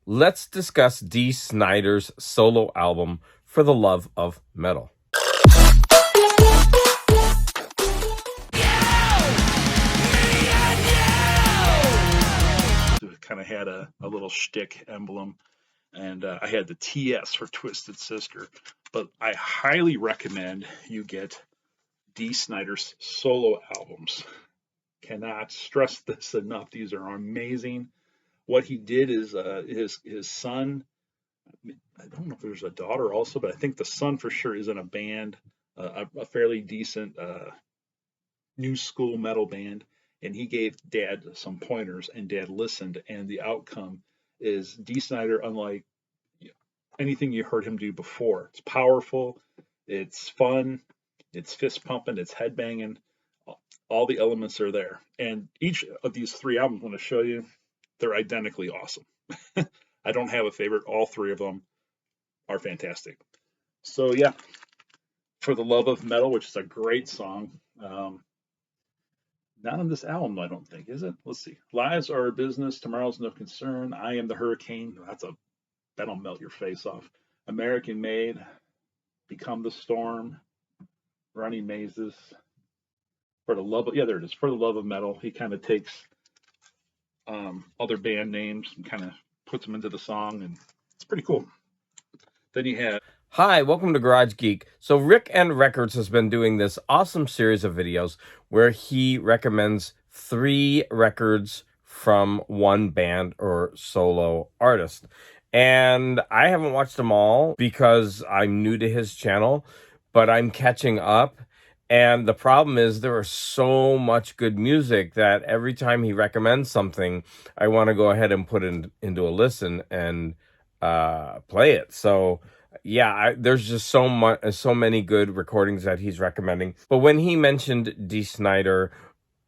let's discuss Dee Snider's solo album, For the Love of Metal. Kind of had a little shtick emblem, and I had the TS for Twisted Sister. But I highly recommend you get Dee Snider's solo albums. Cannot stress this enough. These are amazing. What he did is his son. I don't know if there's a daughter also, but I think the son for sure is in a band, a fairly decent new school metal band, and he gave Dad some pointers, and Dad listened, and the outcome is Dee Snider, unlike anything you heard him do before. It's powerful, it's fun, it's fist pumping, it's head banging. All the elements are there, and each of these three albums I'm going to show you, they're identically awesome. I don't have a favorite. All three of them are fantastic. So yeah, For the Love of Metal, which is a great song. Not on this album, I don't think, is it? Let's see. Lives Are a Business, Tomorrow's No Concern, I Am the Hurricane. That'll melt your face off. American Made, Become the Storm, Running Mazes. For the Love of, yeah, there it is. For the Love of Metal. He kind of takes other band names and kind of puts them into the song, and it's pretty cool. Then you have... Hi, welcome to Garage Geek. So Rick and Records has been doing this awesome series of videos where he recommends 3 records from one band or solo artist. And I haven't watched them all because I'm new to his channel, but I'm catching up. And the problem is there is so much good music that every time he recommends something, I want to go ahead and put it into a listen and play it. So yeah, there's just so many good recordings that he's recommending. But when he mentioned Dee Snider,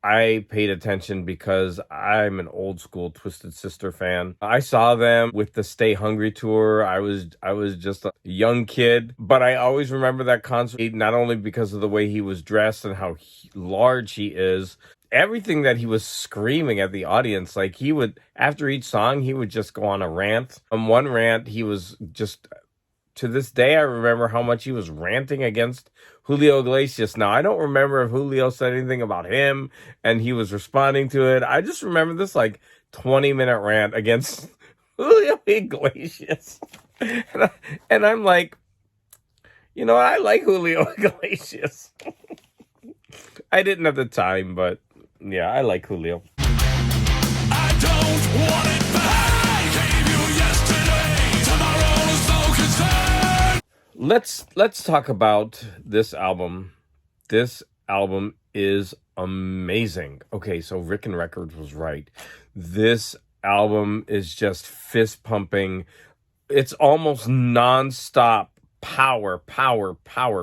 I paid attention because I'm an old school Twisted Sister fan. I saw them with the Stay Hungry tour. I was just a young kid, but I always remember that concert, not only because of the way he was dressed and how large he is, everything that he was screaming at the audience. Like, he would, after each song, he would just go on a rant. On one rant, he was just... To this day, I remember how much he was ranting against Julio Iglesias. Now, I don't remember if Julio said anything about him and he was responding to it. I just remember this like 20-minute rant against Julio Iglesias. And I'm like, you know, I like Julio Iglesias. I didn't at the time, but yeah, I like Julio. I don't want it back. Let's talk about this album. This album is amazing. Okay, so Rick and Records was right. This album is just fist pumping. It's almost nonstop power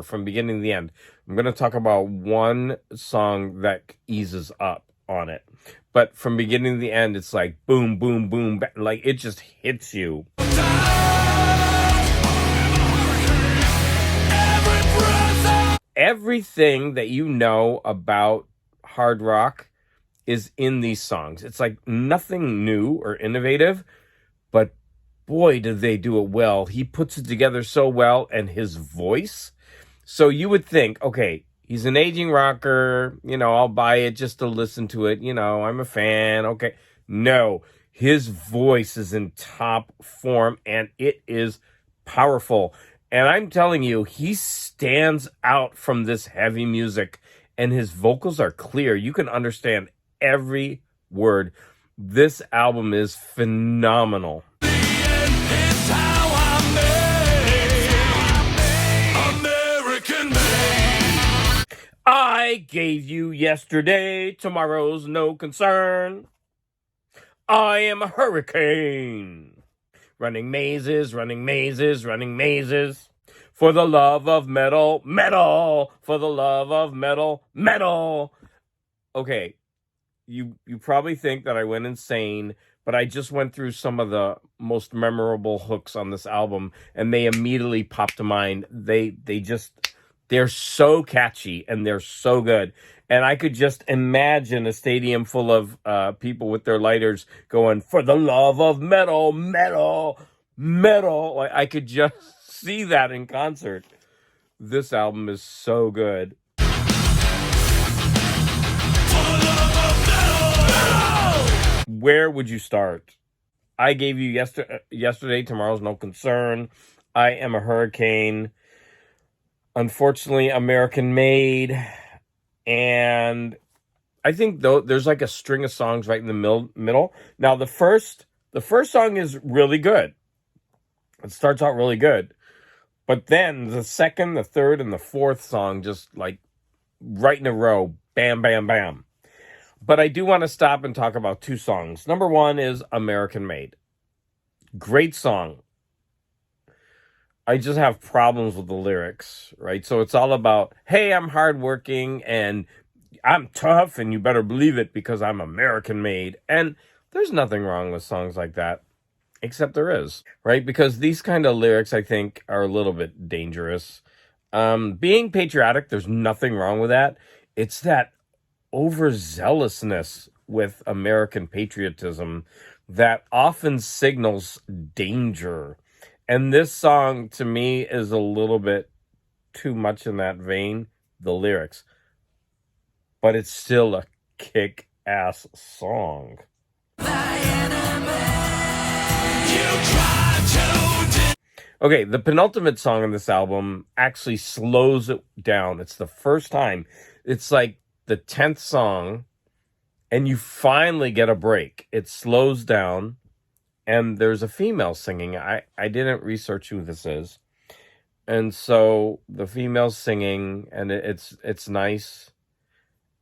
from beginning to the end. I'm going to talk about one song that eases up on it. But from beginning to the end, it's like boom, boom, boom. Like, it just hits you. Everything that you know about hard rock is in these songs. It's like nothing new or innovative, but boy, did they do it well. He puts it together so well, and his voice. So you would think, okay, he's an aging rocker, you know, I'll buy it just to listen to it, you know, I'm a fan, okay. No, his voice is in top form, and it is powerful. And I'm telling you, he stands out from this heavy music, and his vocals are clear. You can understand every word. This album is phenomenal. I gave you yesterday, tomorrow's no concern. I am a hurricane. Running mazes, running mazes, running mazes. For the love of metal, metal. For the love of metal, metal. Okay, you probably think that I went insane, but I just went through some of the most memorable hooks on this album, and they immediately popped to mind. They're so catchy, and they're so good. And I could just imagine a stadium full of people with their lighters going, "For the love of metal, metal, metal." Like, I could just see that in concert. This album is so good. Where would you start? I gave you yesterday, Tomorrow's No Concern, I Am a Hurricane, unfortunately, American Made, and I think though there's like a string of songs right in the middle. Now the first song is really good. It starts out really good, but then the second, the third, and the fourth song just like right in a row, bam, bam, bam. But I do want to stop and talk about two songs. Number one is American Made. Great song. I just have problems with the lyrics, right? So it's all about, hey, I'm hardworking and I'm tough and you better believe it because I'm American made. And there's nothing wrong with songs like that, except there is, right? Because these kind of lyrics, I think, are a little bit dangerous. Being patriotic, there's nothing wrong with that. It's that overzealousness with American patriotism that often signals danger. And this song, to me, is a little bit too much in that vein, the lyrics. But it's still a kick-ass song. Okay, the penultimate song on this album actually slows it down. It's the first time. It's like the 10th song, and you finally get a break. It slows down, and there's a female singing. I didn't research who this is. And so the female's singing, and it's nice.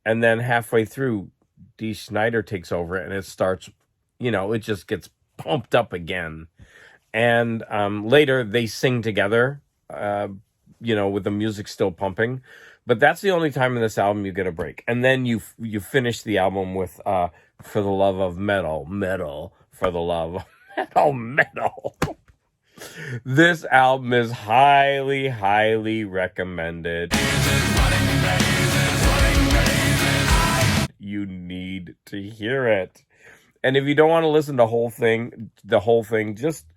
And then halfway through, Dee Snider takes over, and it starts, it just gets pumped up again. And later, they sing together, with the music still pumping. But that's the only time in this album you get a break. And then you finish the album with For the Love of Metal, Metal, For the Love of Metal, Metal. This album is highly, highly recommended. You need to hear it. And if you don't want to listen to the whole thing, just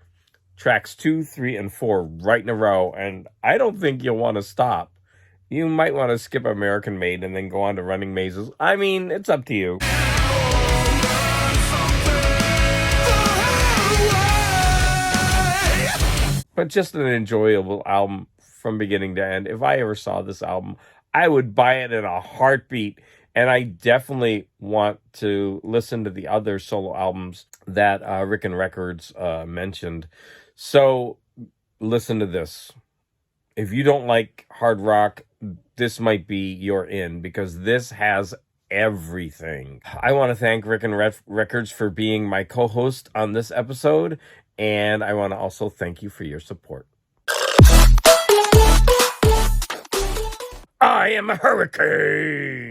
tracks 2, 3, and 4 right in a row. And I don't think you'll want to stop. You might want to skip American Made and then go on to Running Mazes. I mean, it's up to you. But just an enjoyable album from beginning to end. If I ever saw this album, I would buy it in a heartbeat. And I definitely want to listen to the other solo albums that Rick and Records mentioned. So listen to this. If you don't like hard rock, this might be your in, because this has everything. I want to thank Rick and Records for being my co-host on this episode, and I want to also thank you for your support. I am a hurricane.